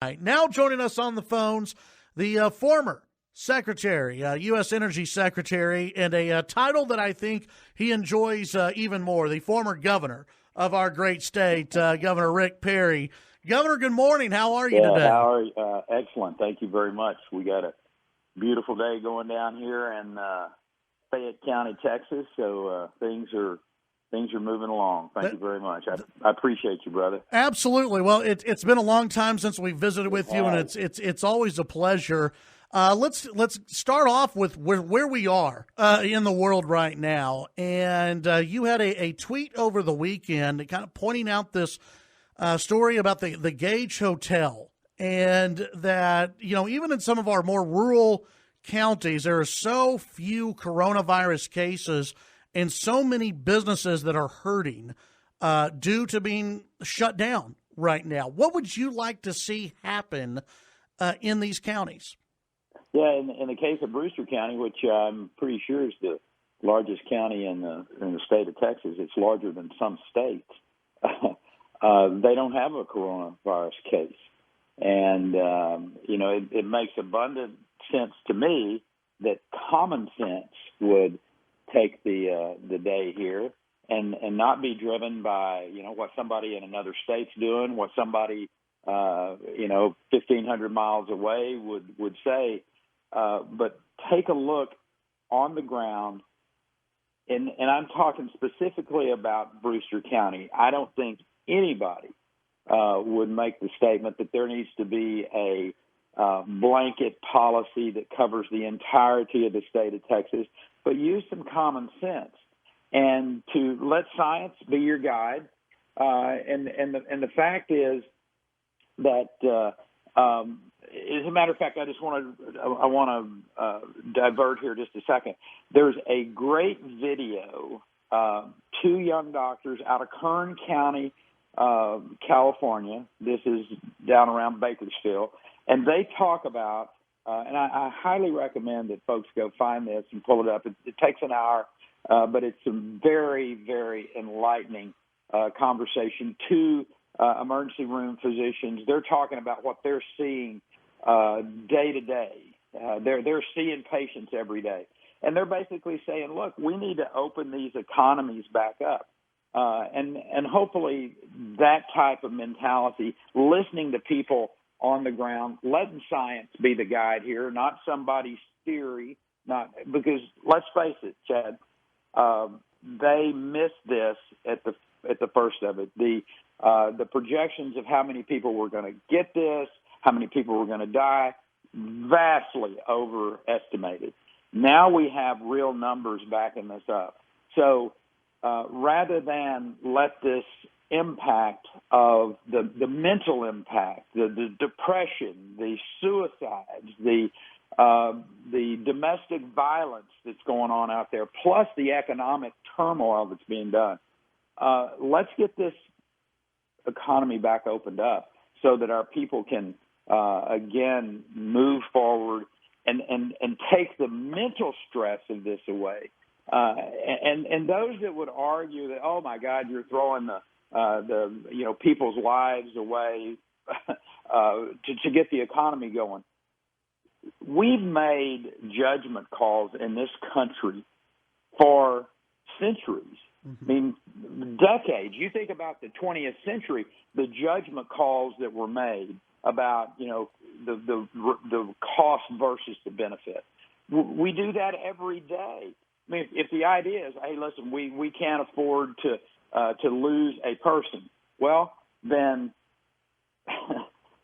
Right. Now joining us on the phones, the former Secretary, U.S. Energy Secretary, and a title that I think he enjoys even more, the former governor of our great state, Governor Rick Perry. Governor, good morning. How are you today? How are you? Excellent. Thank you very much. We got a beautiful day going down here in Fayette County, Texas, so things are moving along. Thank you very much. I appreciate you, brother. Absolutely. Well, it's been a long time since we visited with you, and it's always a pleasure. Let's start off with where we are in the world right now. And you had a tweet over the weekend kind of pointing out this story about the Gage Hotel, and that, even in some of our more rural counties, there are so few coronavirus cases and so many businesses that are hurting due to being shut down right now. What would you like to see happen in these counties? Yeah, in the case of Brewster County, which I'm pretty sure is the largest county in the state of Texas, it's larger than some states. They don't have a coronavirus case, and it makes abundant sense to me that common sense would take the day here and not be driven by what somebody in another state's doing, what somebody 1,500 miles away would say, but take a look on the ground. And I'm talking specifically about Brewster County. I don't think anybody would make the statement that there needs to be a blanket policy that covers the entirety of the state of Texas, but use some common sense and to let science be your guide. And the fact is that, as a matter of fact, I want to divert here just a second. There's a great video, two young doctors out of Kern County, California. This is down around Bakersfield. And they talk about, and I highly recommend that folks go find this and pull it up. It takes an hour, but it's some very, very enlightening conversation. Two emergency room physicians, they're talking about what they're seeing day to day. They're seeing patients every day. And they're basically saying, look, we need to open these economies back up. And hopefully that type of mentality, listening to people on the ground, letting science be the guide here, not somebody's theory, because let's face it, Chad, they missed this at the first of it. The projections of how many people were going to get this, how many people were going to die, vastly overestimated. Now we have real numbers backing this up. So rather than let this impact of the mental impact, the depression, the suicides, the domestic violence that's going on out there, plus the economic turmoil that's being done, let's get this economy back opened up so that our people can again move forward and take the mental stress of this away. And those that would argue that, oh my God, you're throwing the people's lives away to get the economy going. We've made judgment calls in this country for centuries. Mm-hmm. I mean, decades. You think about the 20th century, the judgment calls that were made about, the cost versus the benefit. We do that every day. I mean, if the idea is, hey, listen, we can't afford to lose a person, well, then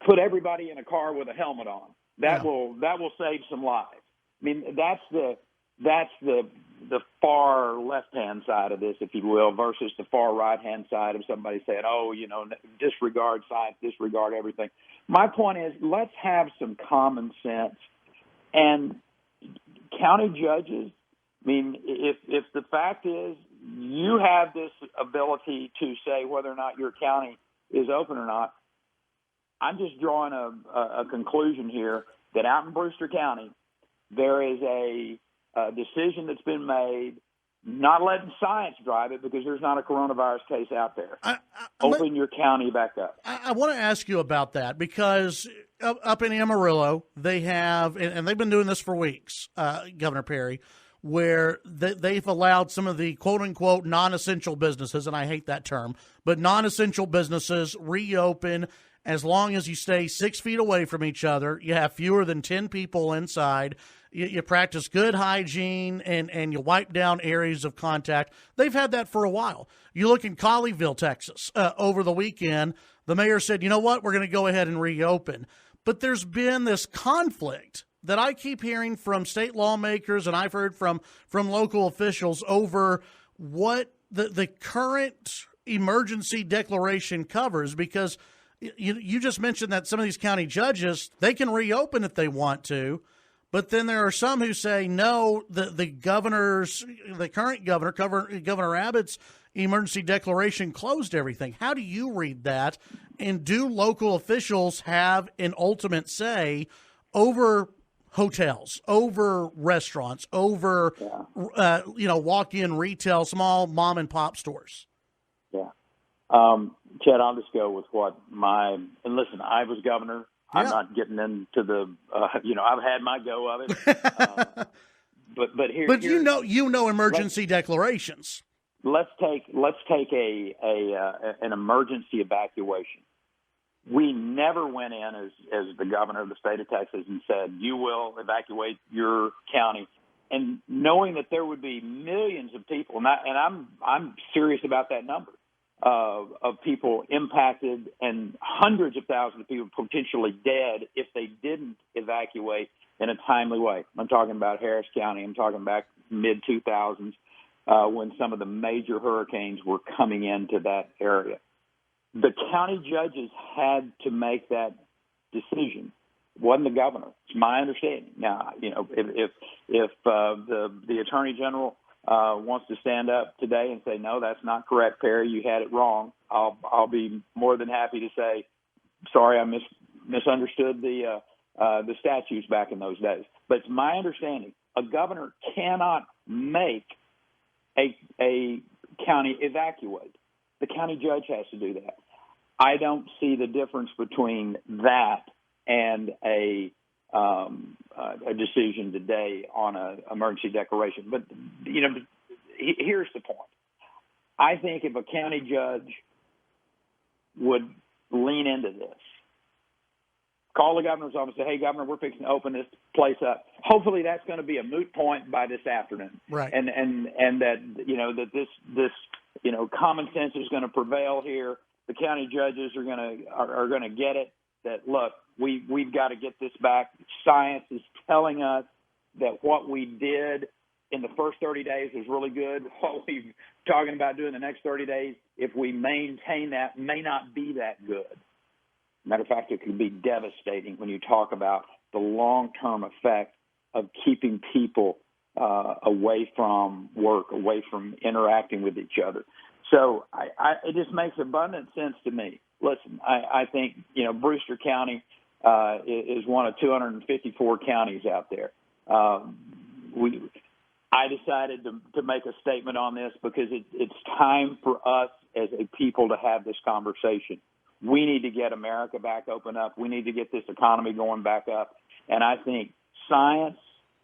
put everybody in a car with a helmet on. That will save some lives. I mean, that's the far left-hand side of this, if you will, versus the far right-hand side of somebody saying, oh, disregard science, disregard everything. My point is, let's have some common sense. And county judges, I mean, if the fact is you have this ability to say whether or not your county is open or not, I'm just drawing a conclusion here that out in Brewster County, there is a decision that's been made not letting science drive it because there's not a coronavirus case out there. Open your county back up. I want to ask you about that because up in Amarillo, they have, and they've been doing this for weeks, Governor Perry, where they've allowed some of the quote-unquote non-essential businesses, and I hate that term, but non-essential businesses reopen as long as you stay 6 feet away from each other, you have fewer than 10 people inside, you practice good hygiene, and you wipe down areas of contact. They've had that for a while. You look in Colleyville, Texas, over the weekend, the mayor said, you know what, we're going to go ahead and reopen. But there's been this conflict that I keep hearing from state lawmakers, and I've heard from local officials over what the current emergency declaration covers, because you just mentioned that some of these county judges, they can reopen if they want to, but then there are some who say, no, the current governor, Governor Abbott's emergency declaration closed everything. How do you read that? And do local officials have an ultimate say over hotels, over restaurants, over, walk-in retail, small mom and pop stores? Yeah. Chad, I'll just go with and listen, I was governor. Yeah. I'm not getting into I've had my go of it. But you know emergency declarations. Let's take an emergency evacuation. We never went in as the governor of the state of Texas and said, you will evacuate your county. And knowing that there would be millions of people, and I'm serious about that number, of people impacted and hundreds of thousands of people potentially dead if they didn't evacuate in a timely way. I'm talking about Harris County. I'm talking back mid-2000s when some of the major hurricanes were coming into that area. The county judges had to make that decision. It wasn't the governor. It's my understanding. Now, if the attorney general wants to stand up today and say, no, that's not correct, Perry, you had it wrong, I'll be more than happy to say, sorry, I misunderstood the statutes back in those days. But it's my understanding a governor cannot make a county evacuate. The county judge has to do that. I don't see the difference between that and a decision today on an emergency declaration. But, here's the point. I think if a county judge would lean into this, call the governor's office and say, hey, Governor, we're fixing to open this place up. Hopefully that's going to be a moot point by this afternoon. Right. And that, that this common sense is going to prevail here. The county judges are going to get it that, look, we've got to get this back. Science is telling us that what we did in the first 30 days was really good. What we're talking about doing the next 30 days, if we maintain that, may not be that good. Matter of fact, it could be devastating when you talk about the long-term effect of keeping people away from work, away from interacting with each other. So it just makes abundant sense to me. Listen, I think, Brewster County is one of 254 counties out there. I decided to make a statement on this because it's time for us as a people to have this conversation. We need to get America back open up. We need to get this economy going back up. And I think science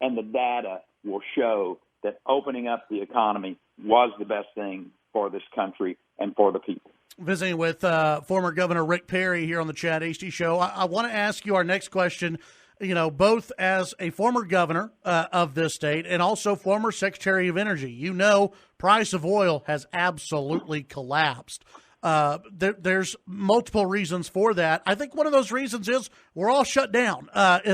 and the data will show that opening up the economy was the best thing for this country and for the people. Visiting with former Governor Rick Perry here on the Chad Hasty Show. I want to ask you our next question, both as a former governor of this state and also former Secretary of Energy. Price of oil has absolutely collapsed. There's multiple reasons for that. I think one of those reasons is we're all shut down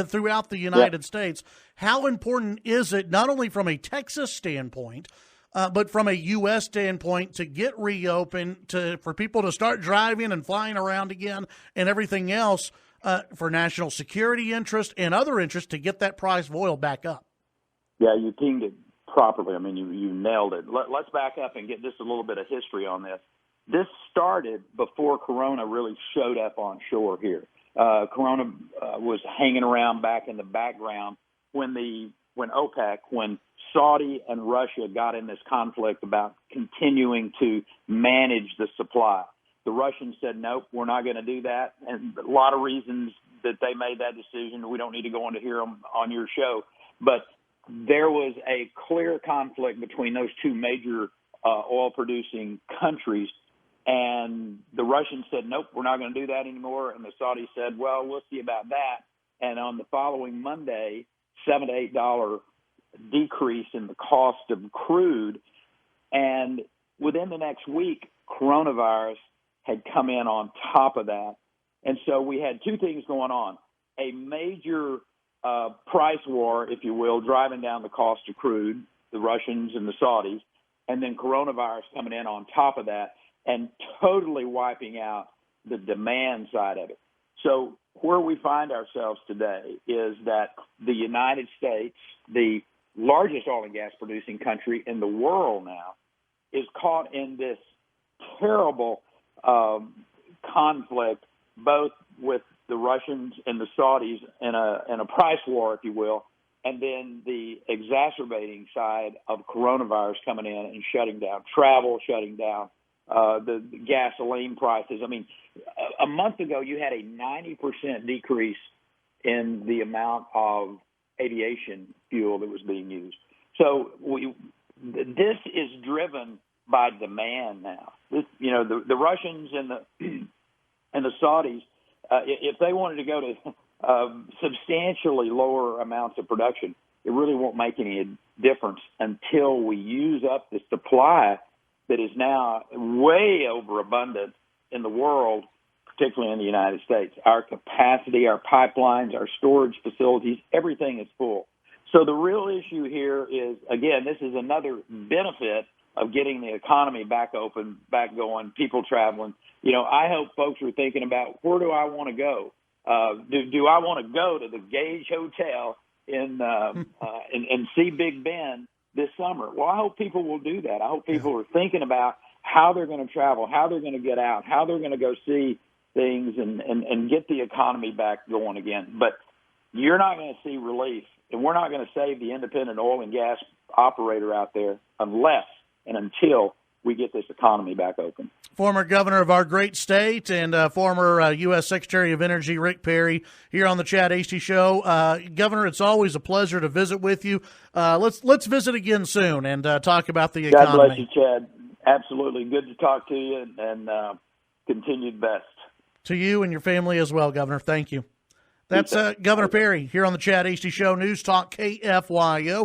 throughout the United States. How important is it, not only from a Texas standpoint, but from a U.S. standpoint, to get reopened, for people to start driving and flying around again and everything else, for national security interest and other interests, to get that price of oil back up? Yeah, you pinged it properly. I mean, you nailed it. Let's back up and get just a little bit of history on this. This started before Corona really showed up on shore here. Corona was hanging around back in the background when the when OPEC, when Saudi and Russia got in this conflict about continuing to manage the supply. The Russians said, nope, we're not going to do that. And a lot of reasons that they made that decision. We don't need to go on to hear them on your show. But there was a clear conflict between those two major oil-producing countries. And the Russians said, nope, we're not going to do that anymore. And the Saudis said, well, we'll see about that. And on the following Monday, $7 to $8 decrease in the cost of crude. And within the next week, coronavirus had come in on top of that. And so we had two things going on. A major price war, if you will, driving down the cost of crude, the Russians and the Saudis, and then coronavirus coming in on top of that and totally wiping out the demand side of it. So where we find ourselves today is that the United States, the largest oil and gas producing country in the world now, is caught in this terrible conflict, both with the Russians and the Saudis in a price war, if you will, and then the exacerbating side of coronavirus coming in and shutting down travel, shutting down the gasoline prices. I mean, a month ago you had a 90% decrease in the amount of aviation fuel that was being used. So this is driven by demand now. The Russians and the Saudis, if they wanted to go to substantially lower amounts of production, it really won't make any difference until we use up the supply that is now way overabundant in the world, particularly in the United States. Our capacity, our pipelines, our storage facilities, everything is full. So the real issue here is, again, this is another benefit of getting the economy back open, back going, people traveling. I hope folks are thinking about, where do I want to go? Do I want to go to the Gage Hotel and see Big Ben this summer? Well, I hope people will do that. I hope people are thinking about how they're going to travel, how they're going to get out, how they're going to go see things and get the economy back going again. But you're not going to see relief, and we're not going to save the independent oil and gas operator out there unless and until we get this economy back open. Former governor of our great state and former U.S. Secretary of Energy Rick Perry here on the Chad Hasty Show. Governor, it's always a pleasure to visit with you. Let's visit again soon and talk about the economy. God bless you, Chad. Absolutely. Good to talk to you, and continued best. To you and your family as well, Governor. Thank you. That's Governor Perry here on the Chad Hasty Show, News Talk KFYO.